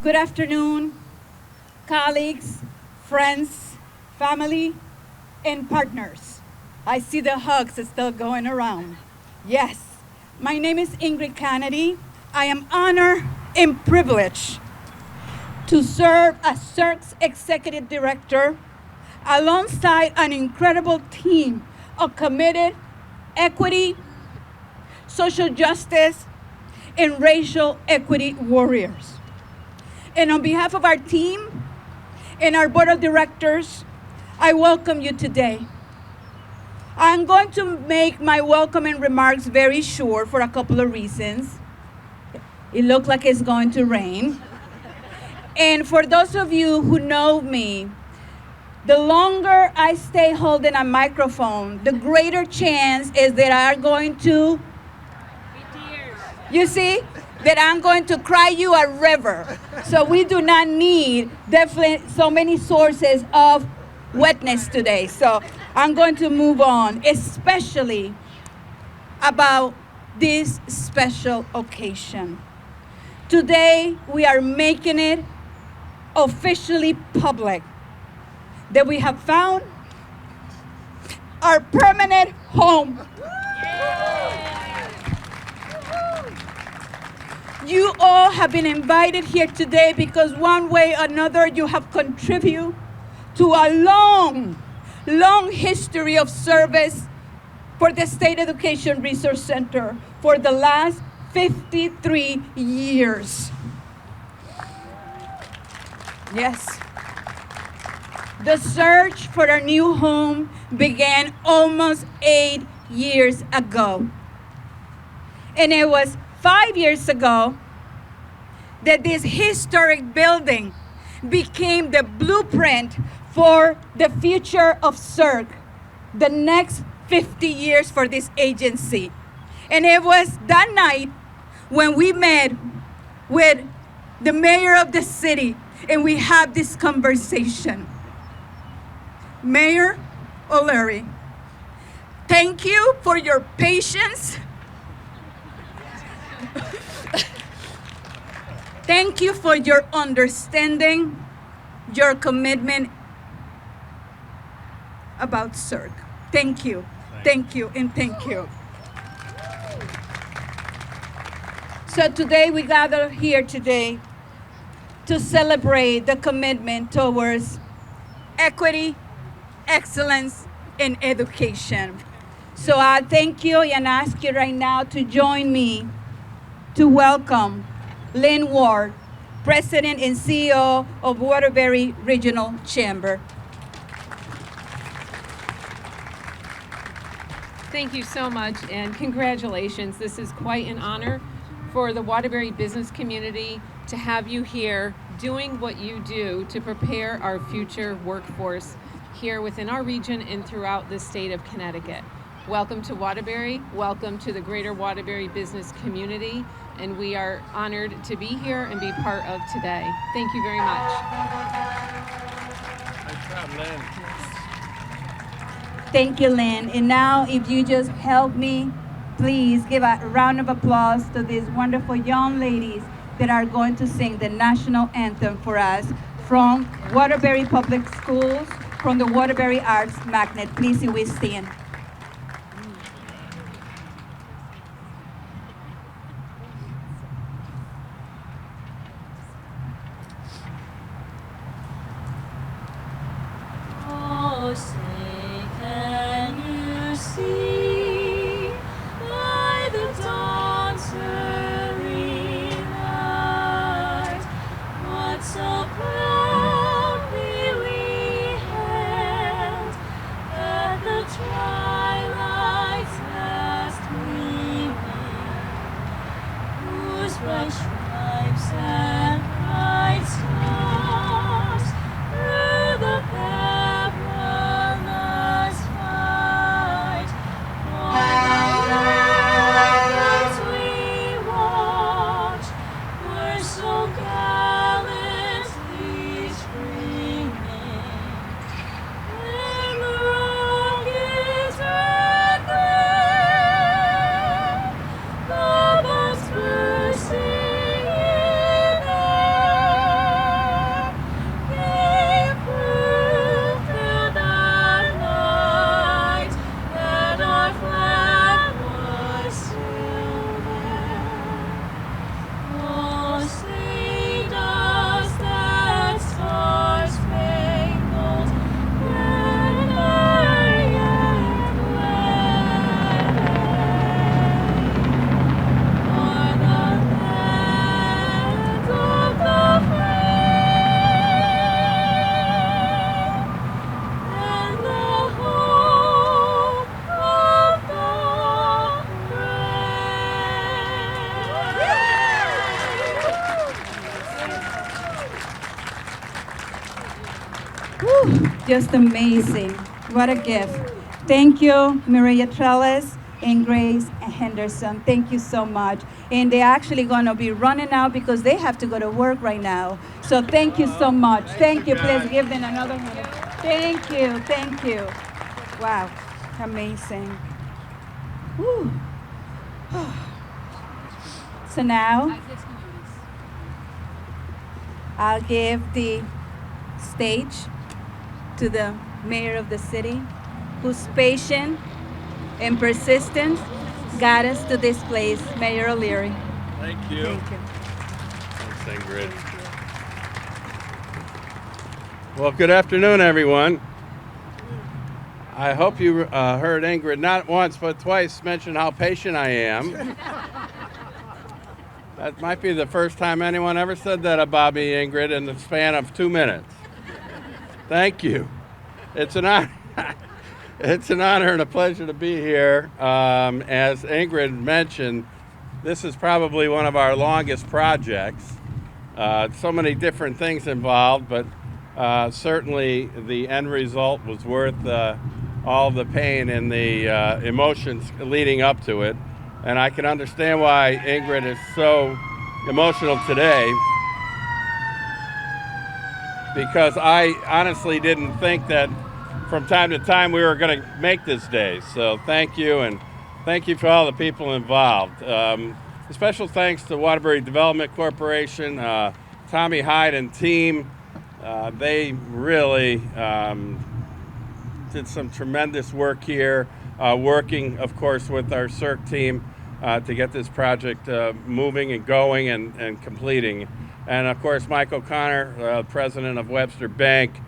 Good afternoon, colleagues, friends, family, and partners. I see the hugs are still going around. Yes, my name is Ingrid Kennedy. I am honored and privileged to serve as SERC's Executive Director alongside an incredible team of committed equity, social justice, and racial equity warriors. And on behalf of our team and our board of directors, I welcome you today. I'm going to make my welcoming remarks very short for a couple of reasons. It looks like it's going to rain. And for those of you who know me, the longer I stay holding a microphone, the greater chance is that I'm going to, you see, that I'm going to cry you a river. So we do not need definitely so many sources of wetness today. So I'm going to move on, especially about this special occasion. Today, we are making it officially public that we have found our permanent home. You all have been invited here today because one way or another you have contributed to a long history of service for the State Education Resource Center for the last 53 years. Yes. The search for a new home began almost 8 years ago. And it was 5 years ago that this historic building became the blueprint for the future of SERC, the next 50 years for this agency. And it was that night when we met with the mayor of the city and we had this conversation. Mayor O'Leary, thank you for your patience. Thank you for your understanding, your commitment about SERC. Thank you, and thank you. So today we gather here today to celebrate the commitment towards equity, excellence, and education. So I thank you and ask you right now to join me to welcome Lynn Ward, President and CEO of Waterbury Regional Chamber. Thank you so much, and congratulations. This is quite an honor for the Waterbury business community to have you here doing what you do to prepare our future workforce here within our region and throughout the state of Connecticut. Welcome to Waterbury. Welcome to the greater Waterbury business community, and we are honored to be here and be part of today. Thank you very much. Nice job, Lynn. Thank you, Lynn. And now, if you just help me, please give a round of applause to these wonderful young ladies that are going to sing the national anthem for us from Waterbury Public Schools, from the Waterbury Arts Magnet. Please, if we stand. Oh, say, can you see by the dawn's early light what so proudly we hailed at the twilight's last gleaming, whose bright stripes and bright stars through the perilous fight o'er the ramparts we watched were so gallantly streaming. And the rockets red glare, the bombs bursting in Whew, just amazing. What a gift. Thank you, Maria Trellis and Grace and Henderson. Thank you so much. And they're actually going to be running out because they have to go to work right now. So thank you so much. Thank you. Please give them another hand. Thank you. Thank you. Wow. Amazing. Whew. So now I'll give the stage to the mayor of the city, whose patience and persistence got us to this place, Mayor O'Leary. Thank you. Thank you. Thanks, Ingrid. Well, good afternoon, everyone. I hope you heard Ingrid not once but twice mention how patient I am. That might be the first time anyone ever said that about me, Ingrid, in the span of 2 minutes. Thank you. It's an honor. It's an honor and a pleasure to be here. As Ingrid mentioned, this is probably one of our longest projects. So many different things involved, but certainly the end result was worth all the pain and the emotions leading up to it. And I can understand why Ingrid is so emotional today, because I honestly didn't think that from time to time we were going to make this day. So thank you, and thank you for all the people involved. Special thanks to Waterbury Development Corporation, Tommy Hyde and team. They really did some tremendous work here, working, of course, with our SERC team to get this project moving and going and completing. And, of course, Mike O'Connor, president of Webster Bank,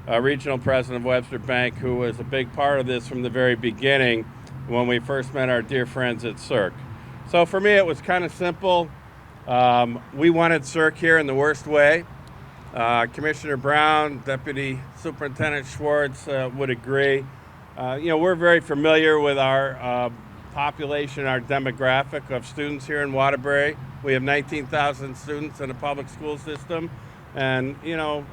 regional president of Webster Bank, who was a big part of this from the very beginning when we first met our dear friends at SERC. So for me, it was kind of simple. We wanted SERC here in the worst way. Commissioner Brown, Deputy Superintendent Schwartz would agree. We're very familiar with our population, our demographic of students here in Waterbury. We have 19,000 students in the public school system, and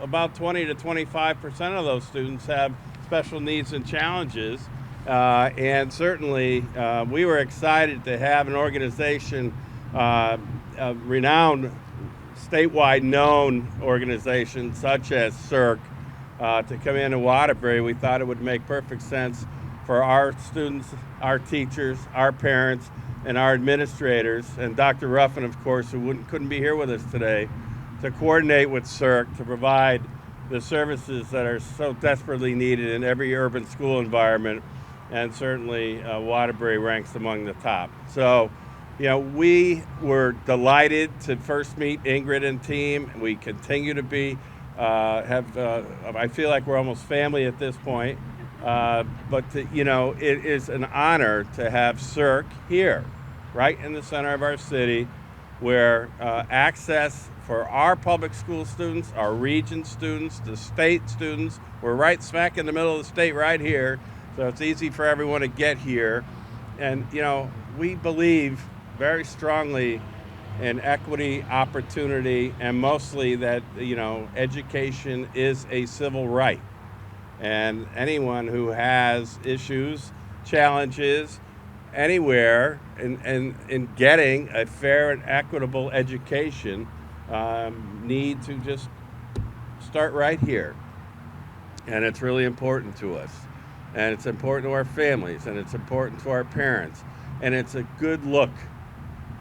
about 20 to 25% of those students have special needs and challenges. And certainly, we were excited to have an organization, a renowned, statewide known organization such as SERC, to come into Waterbury. We thought it would make perfect sense for our students, our teachers, our parents, and our administrators, and Dr. Ruffin, of course, who couldn't be here with us today, to coordinate with SERC to provide the services that are so desperately needed in every urban school environment, and certainly Waterbury ranks among the top. So, we were delighted to first meet Ingrid and team. We continue to be, I feel like we're almost family at this point. But it is an honor to have SERC here, right in the center of our city, where access for our public school students, our region students, the state students, we're right smack in the middle of the state right here, so it's easy for everyone to get here. And, we believe very strongly in equity, opportunity, and mostly that, education is a civil right. And anyone who has issues, challenges, anywhere in getting a fair and equitable education need to just start right here. And it's really important to us. And it's important to our families, and it's important to our parents. And it's a good look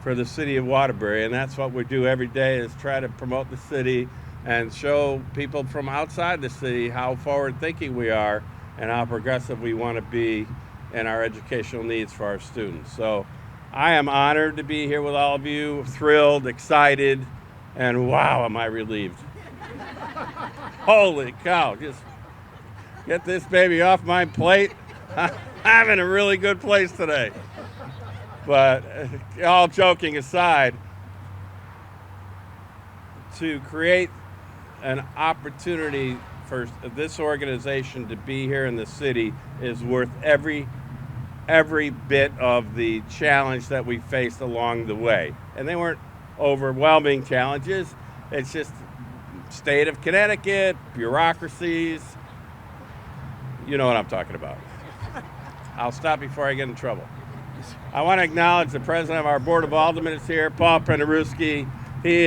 for the city of Waterbury, and that's what we do every day, is try to promote the city and show people from outside the city how forward-thinking we are and how progressive we want to be in our educational needs for our students. So I am honored to be here with all of you, thrilled, excited, and wow, am I relieved. Holy cow, just get this baby off my plate. I'm in a really good place today. But all joking aside, to create an opportunity for this organization to be here in the city is worth every bit of the challenge that we faced along the way. And they weren't overwhelming challenges. It's just state of Connecticut, bureaucracies, You know what I'm talking about. I'll stop before I get in trouble. I want to acknowledge the president of our Board of Aldermen is here, Paul Penderuski. He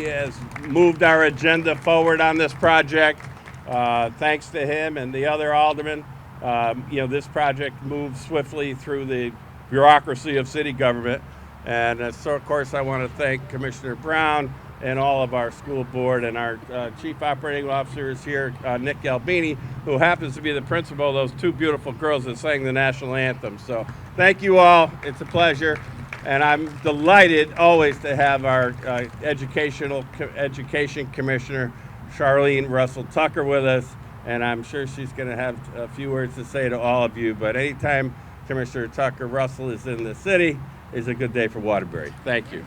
has moved our agenda forward on this project. Thanks to him and the other aldermen, this project moves swiftly through the bureaucracy of city government. And so, of course, I want to thank Commissioner Brown and all of our school board, and our chief operating officer is here, Nick Albini, who happens to be the principal of those two beautiful girls that sang the national anthem. So thank you all. It's a pleasure. And I'm delighted always to have our education commissioner, Charlene Russell Tucker, with us. And I'm sure she's going to have a few words to say to all of you. But anytime Commissioner Tucker Russell is in the city is a good day for Waterbury. Thank you.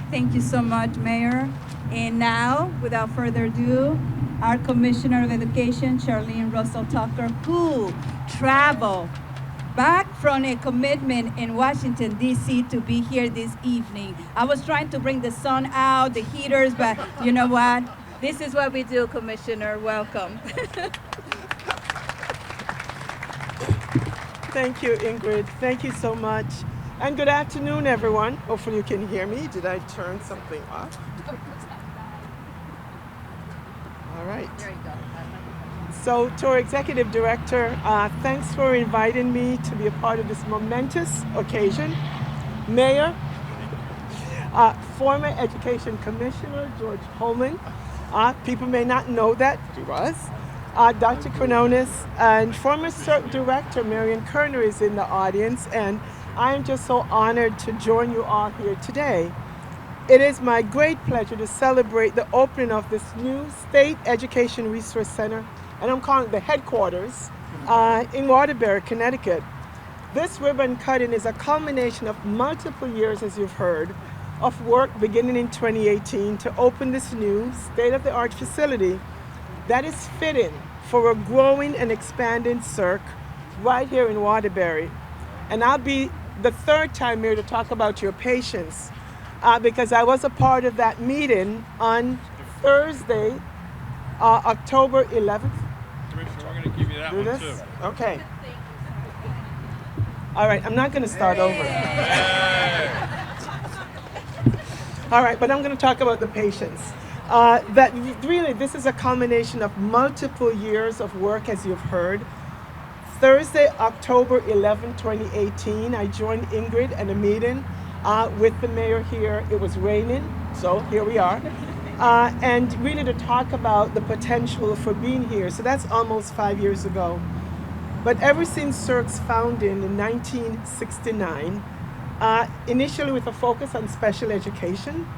Thank you so much, Mayor. And now, without further ado, our Commissioner of Education, Charlene Russell Tucker, who traveled back from a commitment in Washington, D.C. to be here this evening. I was trying to bring the sun out, the heaters, but you know what? This is what we do, Commissioner. Welcome. Thank you, Ingrid. Thank you so much. And good afternoon, everyone. Hopefully you can hear me. Did I turn something off? All right. There you go. So to our executive director, thanks for inviting me to be a part of this momentous occasion. Mayor, former education commissioner, George Holman. People may not know that, he was. Dr. Quinones, and former SERC director, Marion Kerner, is in the audience, and I am just so honored to join you all here today. It is my great pleasure to celebrate the opening of this new State Education Resource Center, and I'm calling it the headquarters, in Waterbury, Connecticut. This ribbon cutting is a culmination of multiple years, as you've heard, of work beginning in 2018 to open this new state-of-the-art facility that is fitting for a growing and expanding SERC right here in Waterbury. And I'll be the third time here to talk about your patience, because I was a part of that meeting on Thursday, October 11th. Commissioner, we're going to give you that one too. Okay. All right, I'm not going to start over. All right, but I'm going to talk about the patience. That really, this is a culmination of multiple years of work, as you've heard. Thursday, October 11, 2018, I joined Ingrid at a meeting with the mayor here. It was raining, so here we are. And really to talk about the potential for being here. So that's almost 5 years ago. But ever since SERC's founding in 1969, initially with a focus on special education,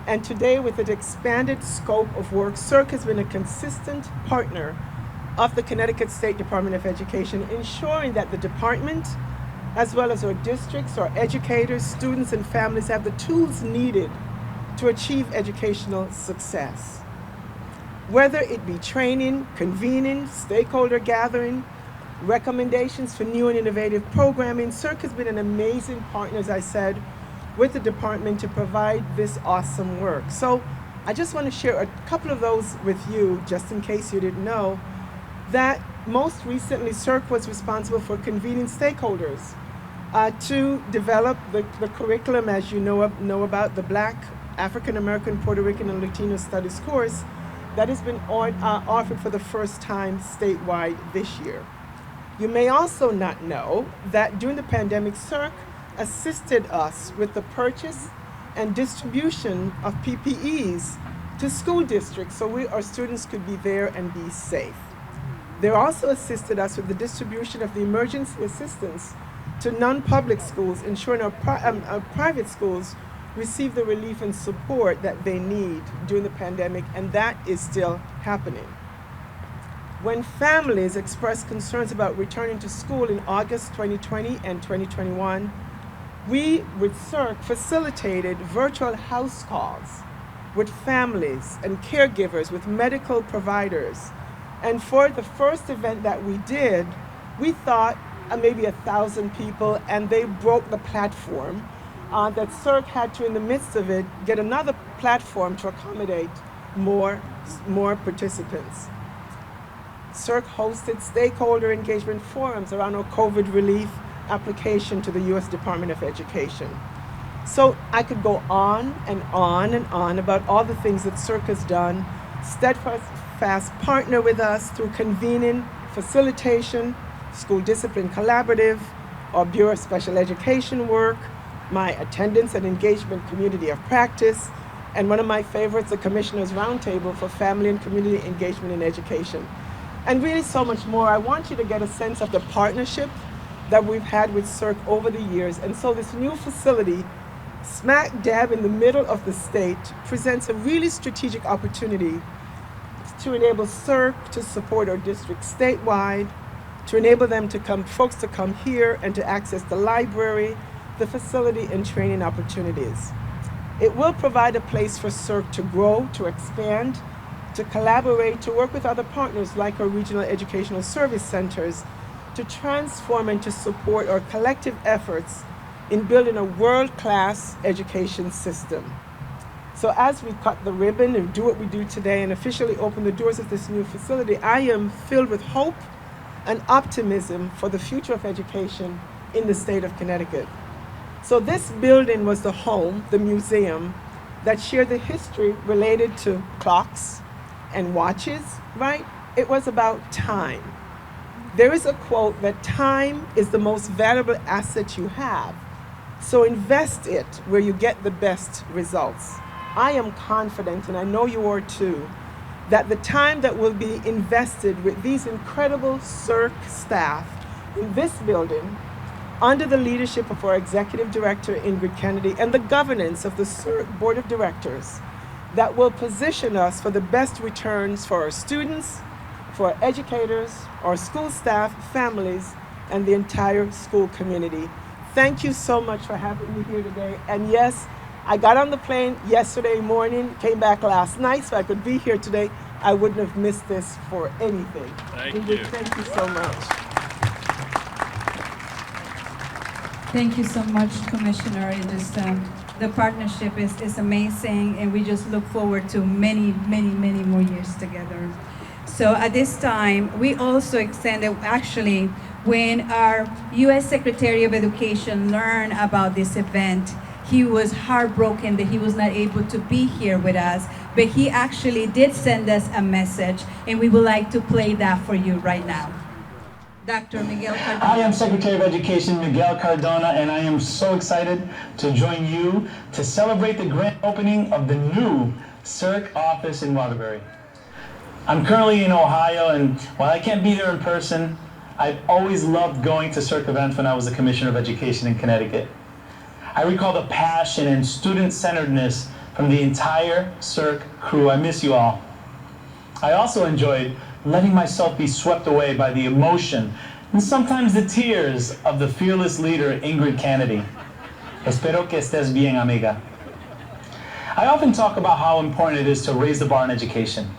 and today with an expanded scope of work, SERC has been a consistent partner of the Connecticut State Department of Education, ensuring that the department, as well as our districts, our educators, students, and families have the tools needed to achieve educational success. Whether it be training, convening, stakeholder gathering, recommendations for new and innovative programming, SERC has been an amazing partner, as I said, with the department to provide this awesome work. So I just want to share a couple of those with you, just in case you didn't know, that most recently SERC was responsible for convening stakeholders to develop the curriculum, as you know about, the Black, African American, Puerto Rican, and Latino Studies course that has been offered for the first time statewide this year. You may also not know that during the pandemic, SERC assisted us with the purchase and distribution of PPEs to school districts so our students could be there and be safe. They also assisted us with the distribution of the emergency assistance to non-public schools, ensuring our private schools receive the relief and support that they need during the pandemic, and that is still happening. When families expressed concerns about returning to school in August 2020 and 2021, we, with SERC, facilitated virtual house calls with families and caregivers, with medical providers. And for the first event that we did, we thought maybe 1,000 people, and they broke the platform that SERC had to, in the midst of it, get another platform to accommodate more participants. SERC hosted stakeholder engagement forums around our COVID relief application to the U.S. Department of Education. So I could go on and on and on about all the things that SERC has done. Steadfast partner with us through convening, facilitation, school discipline collaborative, our Bureau of Special Education work, my attendance and engagement community of practice, and one of my favorites, the Commissioners Roundtable for Family and Community Engagement in Education. And really so much more. I want you to get a sense of the partnership that we've had with SERC over the years. And so this new facility, smack dab in the middle of the state, presents a really strategic opportunity to enable SERC to support our district statewide, to enable folks to come here and to access the library, the facility, and training opportunities. It will provide a place for SERC to grow, to expand, to collaborate, to work with other partners like our regional educational service centers, to transform and to support our collective efforts in building a world-class education system. So as we cut the ribbon and do what we do today and officially open the doors of this new facility, I am filled with hope and optimism for the future of education in the state of Connecticut. So this building was the home, the museum, that shared the history related to clocks and watches, right? It was about time. There is a quote that time is the most valuable asset you have. So invest it where you get the best results. I am confident, and I know you are too, that the time that will be invested with these incredible SERC staff in this building, under the leadership of our Executive Director, Ingrid Kennedy, and the governance of the SERC Board of Directors, that will position us for the best returns for our students, for our educators, our school staff, families, and the entire school community. Thank you so much for having me here today. And yes, I got on the plane yesterday morning, came back last night, so I could be here today. I wouldn't have missed this for anything. Thank you. Thank you so much. Thank you so much, Commissioner. The partnership is amazing, and we just look forward to many, many, many more years together. So at this time, we also extended, actually, when our U.S. Secretary of Education learned about this event, he was heartbroken that he was not able to be here with us, but he actually did send us a message, and we would like to play that for you right now. Dr. Miguel Cardona. I am Secretary of Education Miguel Cardona, and I am so excited to join you to celebrate the grand opening of the new SERC office in Waterbury. I'm currently in Ohio, and while I can't be there in person, I've always loved going to SERC events when I was the Commissioner of Education in Connecticut. I recall the passion and student-centeredness from the entire SERC crew. I miss you all. I also enjoyed letting myself be swept away by the emotion and sometimes the tears of the fearless leader, Ingrid Kennedy. Espero que estés bien, amiga. I often talk about how important it is to raise the bar in education,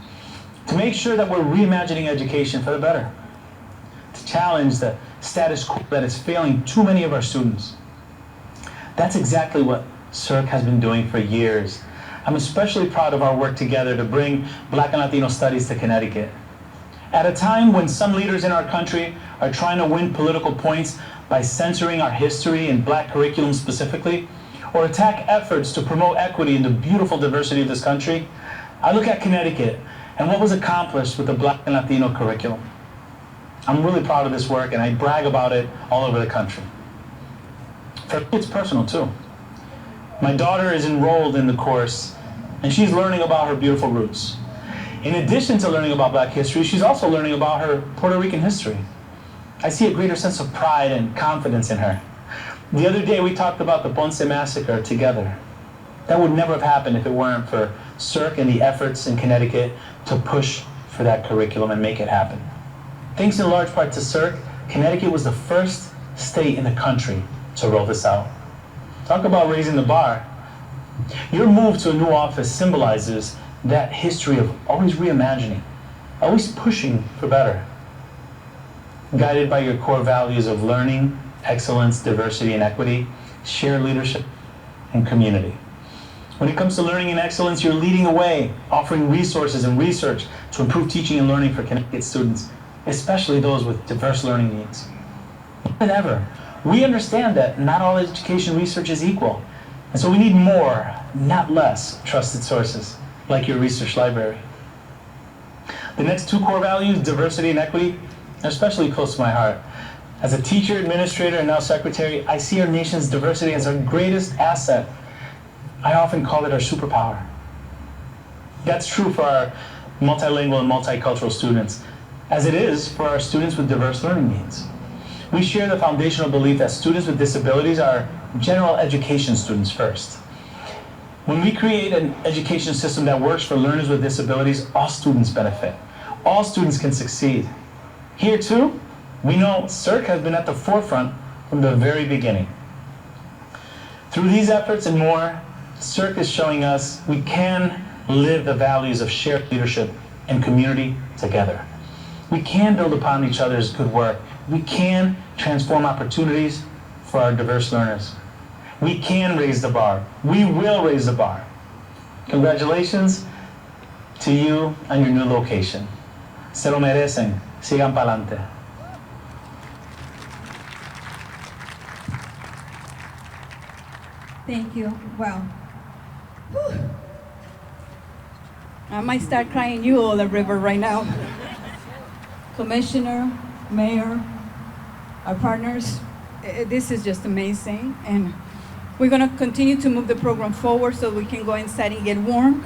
to make sure that we're reimagining education for the better, to challenge the status quo that is failing too many of our students. That's exactly what SERC has been doing for years. I'm especially proud of our work together to bring Black and Latino studies to Connecticut. At a time when some leaders in our country are trying to win political points by censoring our history and Black curriculum specifically, or attack efforts to promote equity in the beautiful diversity of this country, I look at Connecticut and what was accomplished with the Black and Latino curriculum. I'm really proud of this work, and I brag about it all over the country. For me, it's personal too. My daughter is enrolled in the course, and she's learning about her beautiful roots. In addition to learning about Black history, she's also learning about her Puerto Rican history. I see a greater sense of pride and confidence in her. The other day we talked about the Ponce Massacre together. That would never have happened if it weren't for SERC and the efforts in Connecticut to push for that curriculum and make it happen. Thanks in large part to SERC, Connecticut was the first state in the country to roll this out. Talk about raising the bar. Your move to a new office symbolizes that history of always reimagining, always pushing for better. Guided by your core values of learning, excellence, diversity, and equity, shared leadership, and community. When it comes to learning and excellence, you're leading the way, offering resources and research to improve teaching and learning for Connecticut students, especially those with diverse learning needs. More than ever, we understand that not all education research is equal, and so we need more, not less, trusted sources, like your research library. The next two core values, diversity and equity, are especially close to my heart. As a teacher, administrator, and now secretary, I see our nation's diversity as our greatest asset. I often call it our superpower. That's true for our multilingual and multicultural students, as it is for our students with diverse learning needs. We share the foundational belief that students with disabilities are general education students first. When we create an education system that works for learners with disabilities, all students benefit. All students can succeed. Here too, we know SERC has been at the forefront from the very beginning. Through these efforts and more, SERC is showing us we can live the values of shared leadership and community together. We can build upon each other's good work. We can transform opportunities for our diverse learners. We can raise the bar. We will raise the bar. Congratulations to you on your new location. Se lo merecen. Sigan pa'lante. Thank you. Wow. Whew. I might start crying you all a river right now. Commissioner, Mayor, our partners, this is just amazing. And we're going to continue to move the program forward so we can go inside and get warm.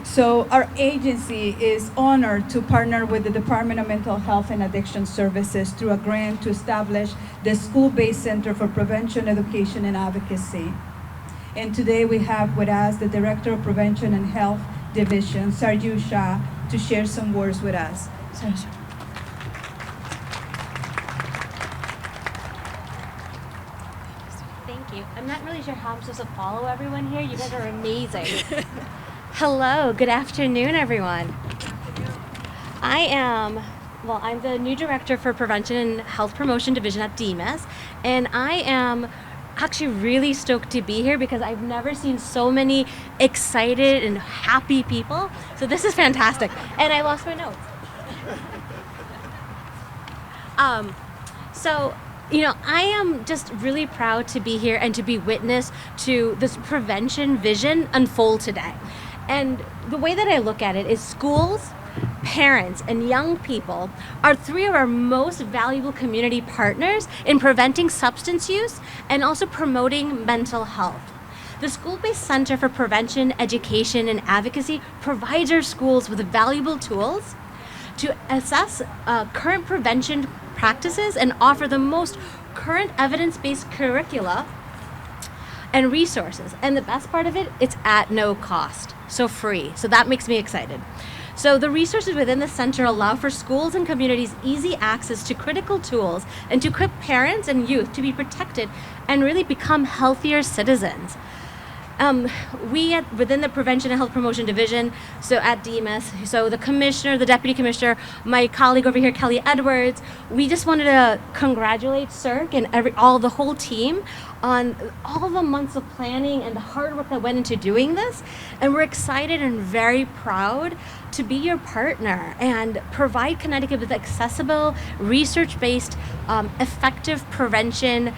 So our agency is honored to partner with the Department of Mental Health and Addiction Services through a grant to establish the School-Based Center for Prevention, Education, and Advocacy. And today we have with us the Director of Prevention and Health Division, Sarju Shah, to share some words with us. Sarju. Thank you. I'm not really sure how I'm supposed to follow everyone here. You guys are amazing. Hello, good afternoon, everyone. I'm the new Director for Prevention and Health Promotion Division at DMS, and I am actually really stoked to be here because I've never seen so many excited and happy people. So this is fantastic. And I lost my notes. I am just really proud to be here and to be witness to this prevention vision unfold today. And the way that I look at it is schools, parents, and young people are three of our most valuable community partners in preventing substance use and also promoting mental health. The School-Based Center for Prevention, Education, and Advocacy provides our schools with valuable tools to assess current prevention practices and offer the most current evidence-based curricula and resources. And the best part of it, it's at no cost, so free. So that makes me excited. So the resources within the center allow for schools and communities easy access to critical tools and to equip parents and youth to be protected and really become healthier citizens. Within the Prevention and Health Promotion Division, so at DMS, so the commissioner, the deputy commissioner, my colleague over here, Kelly Edwards, we just wanted to congratulate SERC and the whole team on all the months of planning and the hard work that went into doing this. And we're excited and very proud to be your partner and provide Connecticut with accessible, research-based, effective prevention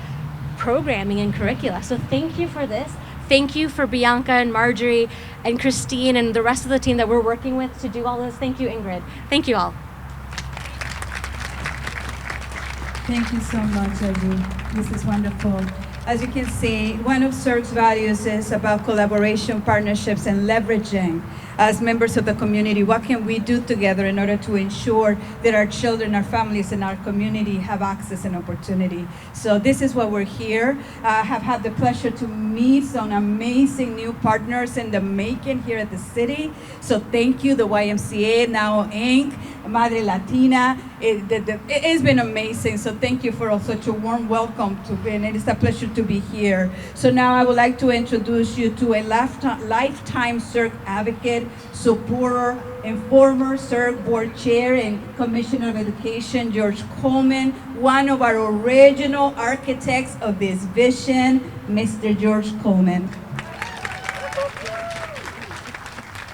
programming and curricula. So thank you for this. Thank you for Bianca and Marjorie and Christine and the rest of the team that we're working with to do all this. Thank you, Ingrid. Thank you all. Thank you so much, Sarju. This is wonderful. As you can see, one of SERC's values is about collaboration, partnerships, and leveraging as members of the community. What can we do together in order to ensure that our children, our families, and our community have access and opportunity? So this is why we're here. I have had the pleasure to meet some amazing new partners in the making here at the city. So thank you, the YMCA, now Inc., Madre Latina. It's been amazing. So thank you for such a warm welcome to be, and it is a pleasure to be here. So now I would like to introduce you to a lifetime SERC advocate, supporter, and former SERC board chair and commissioner of education, George Coleman, one of our original architects of this vision, Mr. George Coleman.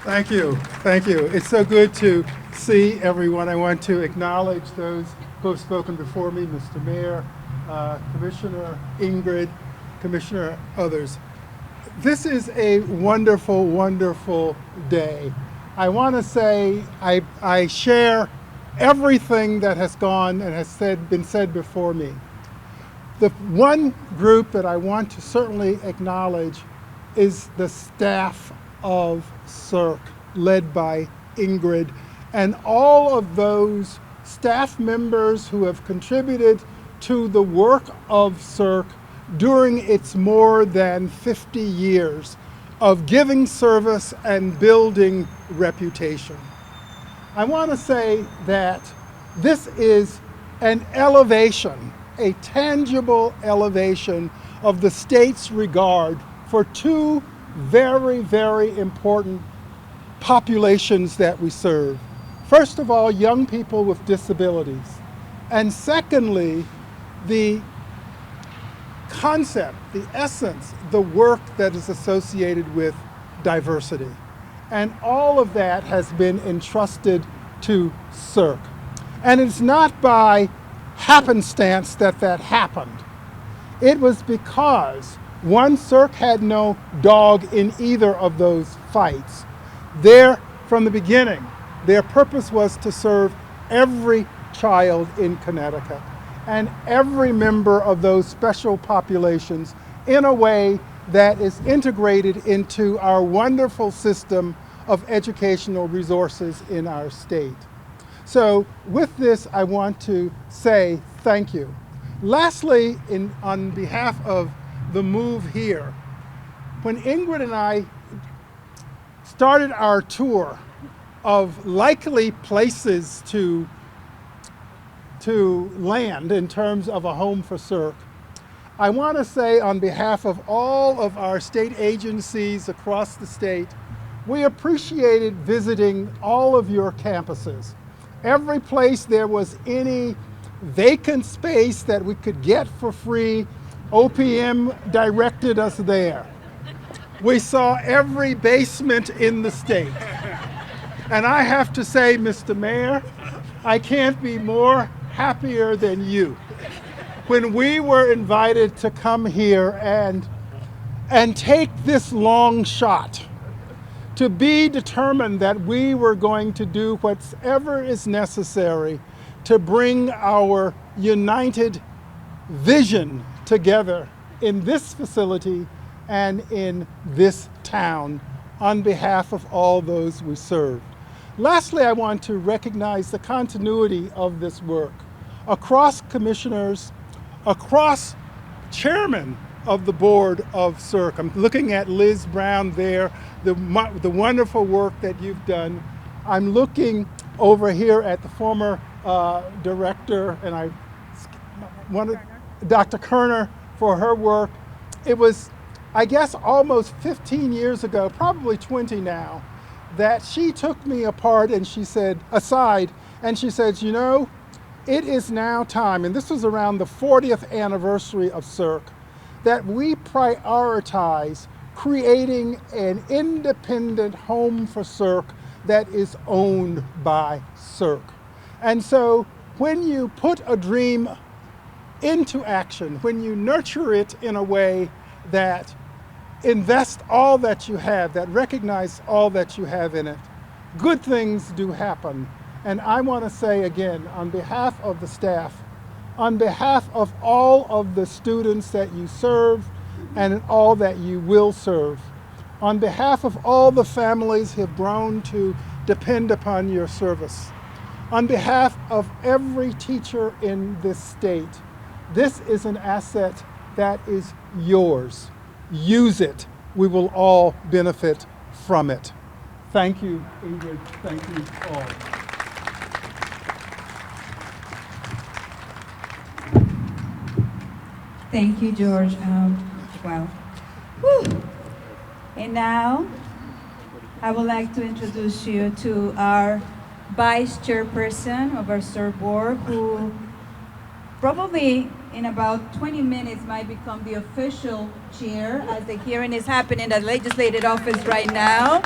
Thank you. Thank you. It's so good to see everyone. I want to acknowledge those who have spoken before me, Mr. Mayor, Commissioner Ingrid, Commissioner others. This is a wonderful, wonderful day. I want to say I share everything that has gone and has been said before me. The one group that I want to certainly acknowledge is the staff of SERC, led by Ingrid, and all of those staff members who have contributed to the work of SERC during its more than 50 years of giving service and building reputation. I want to say that this is an elevation, a tangible elevation of the state's regard for two very, very important populations that we serve. First of all, young people with disabilities. And secondly, the concept, the essence, the work that is associated with diversity. And all of that has been entrusted to SERC. And it's not by happenstance that happened. It was because, one, SERC had no dog in either of those fights. From the beginning, their purpose was to serve every child in Connecticut and every member of those special populations in a way that is integrated into our wonderful system of educational resources in our state. So with this, I want to say thank you. Lastly, on behalf of the move here, when Ingrid and I started our tour of likely places to land in terms of a home for SERC, I want to say on behalf of all of our state agencies across the state, we appreciated visiting all of your campuses. Every place there was any vacant space that we could get for free, OPM directed us there. We saw every basement in the state. And I have to say, Mr. Mayor, I can't be more happier than you. When we were invited to come here and take this long shot, to be determined that we were going to do whatever is necessary to bring our united vision together in this facility and in this town on behalf of all those we serve. Lastly, I want to recognize the continuity of this work across commissioners, across chairmen of the board of SERC. I'm looking at Liz Brown there, the wonderful work that you've done. I'm looking over here at the former director, and I wanted Dr. Kerner for her work. It was, I guess, almost 15 years ago, probably 20 now, that she took me aside and she said, you know, it is now time, and this was around the 40th anniversary of SERC, that we prioritize creating an independent home for SERC that is owned by SERC. And so when you put a dream into action, when you nurture it in a way that invests all that you have, that recognizes all that you have in it, good things do happen. And I want to say again, on behalf of the staff, on behalf of all of the students that you serve and all that you will serve, on behalf of all the families who have grown to depend upon your service, on behalf of every teacher in this state, this is an asset that is yours. Use it. We will all benefit from it. Thank you, Ingrid. Thank you all. Thank you, George. Wow. Whew. And now, I would like to introduce you to our Vice Chairperson of our SERC Board, who probably in about 20 minutes might become the official chair as the hearing is happening in the legislative office right now.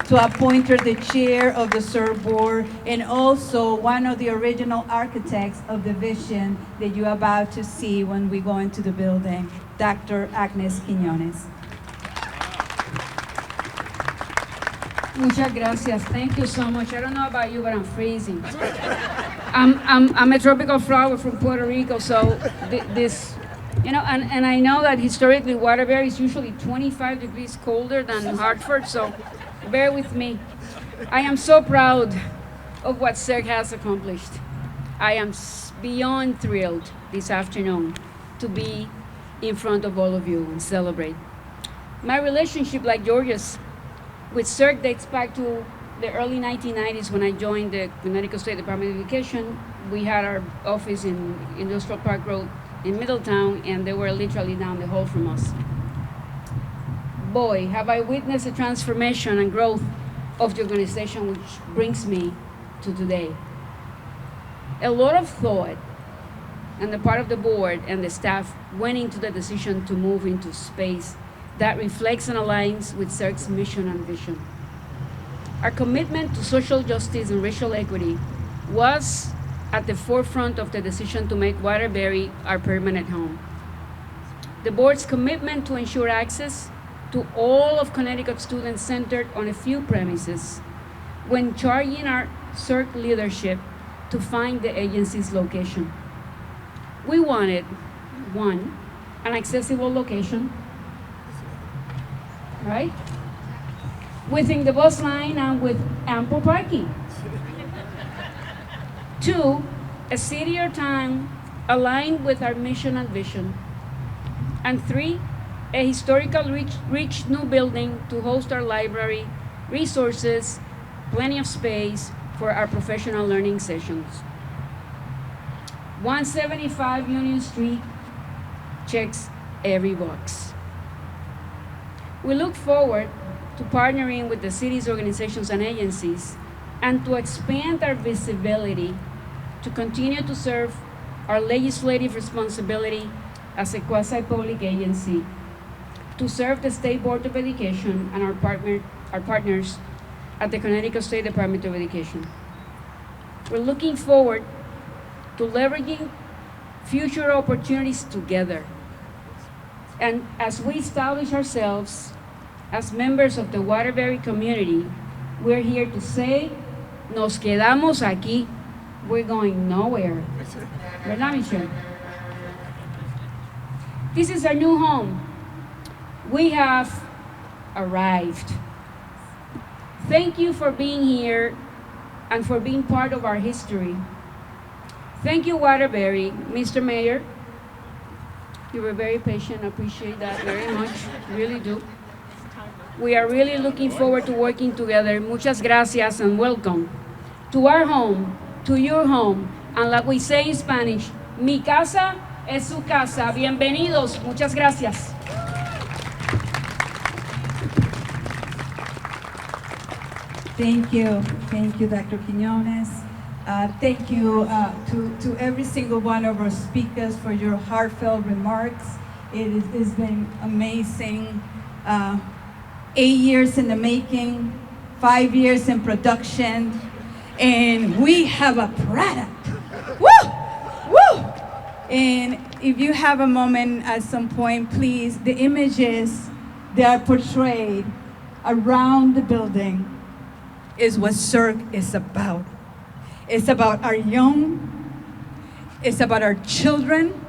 to appoint her the chair of the SERC board and also one of the original architects of the vision that you're about to see when we go into the building, Dr. Agnes Quiñones. Muchas gracias. Thank you so much. I don't know about you, but I'm freezing. I'm a tropical flower from Puerto Rico, so this, you know, and I know that historically Waterbury is usually 25 degrees colder than Hartford, so bear with me. I am so proud of what SERC has accomplished. I am beyond thrilled this afternoon to be in front of all of you and celebrate. My relationship, like Georgia's, with SERC dates back to the early 1990s when I joined the Connecticut State Department of Education. We had our office in Industrial Park Road in Middletown, and they were literally down the hall from us. Boy, have I witnessed a transformation and growth of the organization, which brings me to today. A lot of thought on the part of the board and the staff went into the decision to move into space that reflects and aligns with SERC's mission and vision. Our commitment to social justice and racial equity was at the forefront of the decision to make Waterbury our permanent home. The board's commitment to ensure access to all of Connecticut students centered on a few premises when charging our SERC leadership to find the agency's location. We wanted, one, an accessible location, right? Within the bus line and with ample parking. Two, a city or town aligned with our mission and vision. And three, a historical rich new building to host our library, resources, plenty of space for our professional learning sessions. 175 Union Street checks every box. We look forward to partnering with the city's organizations and agencies and to expand our visibility to continue to serve our legislative responsibility as a quasi-public agency, to serve the State Board of Education and our partners at the Connecticut State Department of Education. We're looking forward to leveraging future opportunities together. And as we establish ourselves as members of the Waterbury community, we're here to say, nos quedamos aquí. We're going nowhere. ¿Verdad, Michelle? This is our new home. We have arrived. Thank you for being here and for being part of our history. Thank you, Waterbury. Mr. Mayor, you were very patient. I appreciate that very much. Really do. We are really looking forward to working together. Muchas gracias and welcome to our home, to your home. And like we say in Spanish, mi casa es su casa. Bienvenidos. Muchas gracias. Thank you, Dr. Quiñones. Thank you to every single one of our speakers for your heartfelt remarks. It's been amazing. 8 years in the making, 5 years in production, and we have a product. Woo! Woo! And if you have a moment at some point, please, the images that are portrayed around the building is what SERC is about. It's about our young, it's about our children,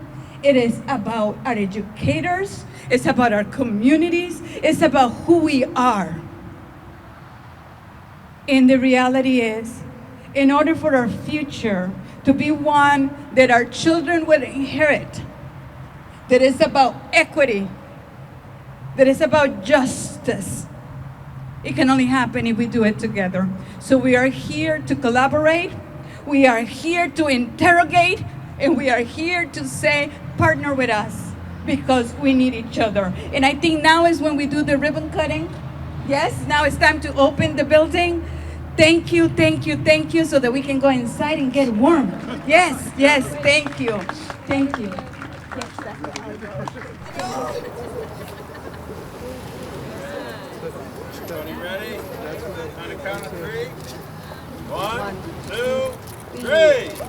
it is about our educators, it's about our communities, it's about who we are. And the reality is, in order for our future to be one that our children will inherit, that is about equity, that is about justice, it can only happen if we do it together. So we are here to collaborate, we are here to interrogate, and we are here to say, partner with us, because we need each other. And I think now is when we do the ribbon cutting. Yes, now it's time to open the building. Thank you, thank you, thank you, so that we can go inside and get warm. Yes, yes, thank you, thank you. Yes, Everybody ready? On the count of 3. 1, 2, 3.